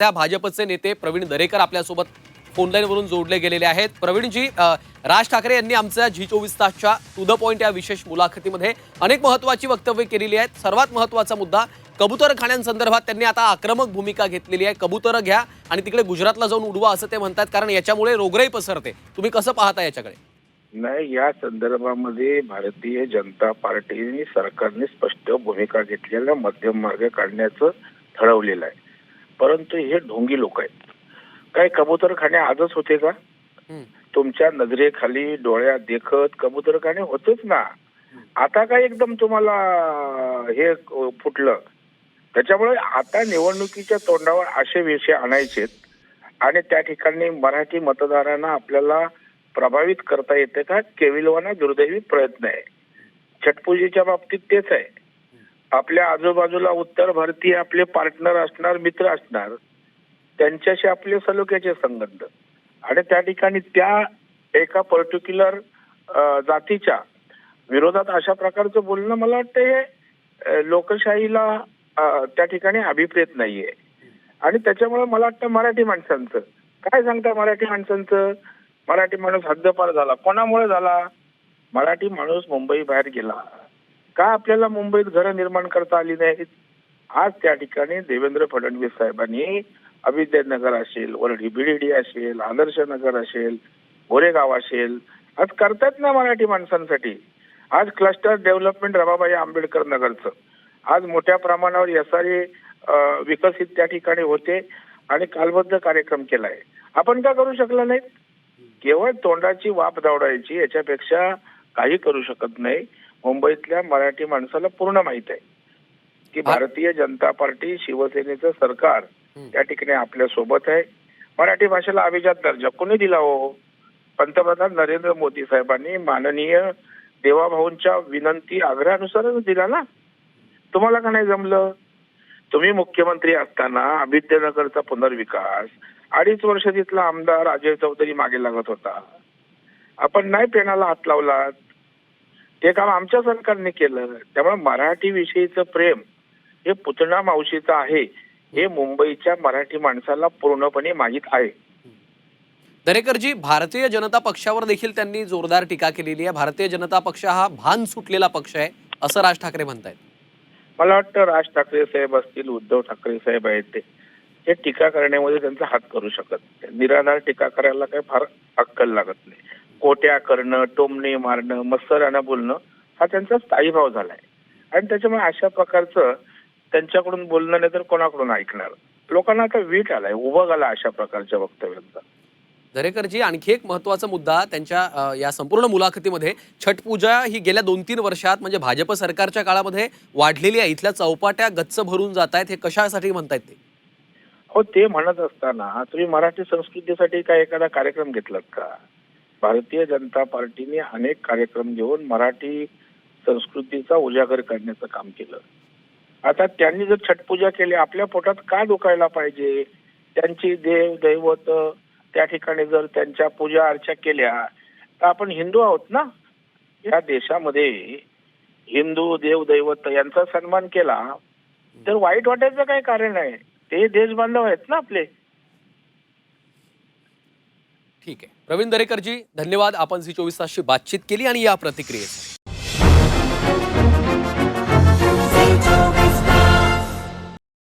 त्या भाजपचे नेते प्रवीण दरेकर आपल्यासोबत फोनलाईनवरून जोडले गेलेले आहेत। प्रवीणजी, राज ठाकरे यांनी आमच्या G24 तासच्या टू द पॉइंट या विशेष मुलाखतीमध्ये अनेक महत्त्वाची वक्तव्य केलेली आहेत। सर्वात महत्त्वाचा मुद्दा कबूतरखान्यांसंदर्भात त्यांनी आता आक्रमक भूमिका घेतलेली आहे। कबूतर घ्या आणि तिकडे गुजरातला जाऊन उडवा असं ते म्हणतात, कारण याच्यामुळे रोगराई पसरते। तुम्ही कसं पाहता याच्याकडे? नाही, या संदर्भामध्ये भारतीय जनता पार्टीने सरकारने स्पष्ट भूमिका घेतलेल्या मध्यम मार्ग काढण्याचं ठरवलेलं आहे। परंतु हे ढोंगी लोक आहेत। काय कबूतरखाने आजच होते का? तुमच्या नजरेखाली डोळ्यात देखत कबूतरखाने होतेच ना। आता काय एकदम तुम्हाला हे फुटलं? त्याच्यामुळे आता निवडणुकीच्या तोंडावर असे विषय आणायचेत आणि त्या ठिकाणी मराठी मतदारांना आपल्याला प्रभावित करता येते का? केविलवाना दुर्दैवी प्रयत्न आहे। छटपूजेच्या बाबतीत तेच आहे। आपल्या आजूबाजूला उत्तर भारतीय आपले पार्टनर असणार, मित्र असणार, त्यांच्याशी आपले सलोख्याचे संबंध आणि त्या ठिकाणी त्या एका पर्टिक्युलर जातीच्या विरोधात अशा प्रकारचं बोलणं मला वाटतं हे लोकशाहीला त्या ठिकाणी अभिप्रेत नाहीये। आणि त्याच्यामुळे मला वाटतं मराठी माणसांचं काय सांगता, मराठी माणसांचं मराठी माणूस हद्दपार झाला। कोणामुळे झाला? मराठी माणूस मुंबई बाहेर गेला का? आपल्याला मुंबईत घरं निर्माण करता आली नाहीत? आज त्या ठिकाणी देवेंद्र फडणवीस साहेबांनी अभिद्यानगर असेल, वरळी बीडीडी असेल, आदर्श नगर असेल, गोरेगाव असेल, आज करतात ना मराठी माणसांसाठी। आज क्लस्टर डेव्हलपमेंट रमाबाई आंबेडकर नगरचं आज मोठ्या प्रमाणावर SRA विकसित त्या ठिकाणी होते आणि कालबद्ध कार्यक्रम केलाय। आपण का करू शकलो नाही? केवळ तोंडाची वाफ दावडायची, याच्यापेक्षा काही करू शकत नाही। मुंबईतल्या मराठी माणसाला पूर्ण माहित आहे की भारतीय जनता पार्टी शिवसेनेचं सरकार त्या ठिकाणी आपल्या सोबत आहे। मराठी भाषेला अभिजात दर्जा कोणी दिला हो? पंतप्रधान नरेंद्र मोदी साहेबांनी माननीय देवाभाऊंच्या विनंती आग्रहानुसारच दिला ना। तुम्हाला का नाही जमलं? तुम्ही मुख्यमंत्री असताना अभिद्यानगरचा पुनर्विकास 2.5 वर्ष तिथला आमदार अजय चौधरी मागे लागत होता। आपण नाही पेनाला हात लावलात, ते काम आमच्या सरकारने केलं। त्यामुळे मराठी विषयीचं प्रेम हे पुतणा मावशीचं आहे हे मुंबईच्या मराठी माणसाला पूर्णपणे माहीत आहे। दरेकरजी, भारतीय जनता पक्षावर देखील त्यांनी जोरदार टीका केलेली आहे। भारतीय जनता पक्ष हा भान सुटलेला पक्ष आहे असं राज ठाकरे म्हणतायत। मला वाटतं राज ठाकरे साहेब असतील, उद्धव ठाकरे साहेब आहेत, ते टीका करण्यामध्ये त्यांचा हात करू शकत नाही। निराधार टीका करायला काही फार अक्कल लागत नाही। कोट्या करणं, टोमणे मारणं, मत्सरानं बोलणं हा त्यांचा स्थायीभाव झालाय आणि त्याच्यामुळे अशा प्रकारचं त्यांच्याकडून बोलणं नाही तर कोणाकडून ऐकणार? लोकांना आता वीट आलाय, उभं आला अशा प्रकारच्या वक्तव्यांचा। दरेकरजी, आणखी एक महत्त्वाचा मुद्दा त्यांच्या या संपूर्ण मुलाखतीमध्ये छटपूजा ही गेल्या 2-3 वर्षात म्हणजे भाजप सरकारच्या काळामध्ये वाढलेली आहे। इथल्या चौपाट्या गच्च भरून जात आहेत, हे कशासाठी म्हणतायत ते? हो, ते म्हणत असताना तुम्ही मराठी संस्कृतीसाठी काय एखादा कार्यक्रम घेतलात का? भारतीय जनता पार्टीने अनेक कार्यक्रम घेऊन मराठी संस्कृतीचा उजागर करण्याचं काम केलं। आता त्यांनी जर छटपूजा केली, आपल्या पोटात का दुखायला पाहिजे? त्यांची देव दैवत त्या ठिकाणी जर त्यांच्या पूजा अर्चा केल्या तर आपण हिंदू आहोत ना। या देशामध्ये हिंदू देव दैवत यांचा सन्मान केला तर वाईट वाटायचं काय कारण आहे? ते देश बांधव आहेत ना आपले। ठीक आहे प्रवीण दरेकरजी, धन्यवाद। आपण G24 तासशी बातचीत केली आणि या प्रतिक्रियेसाठी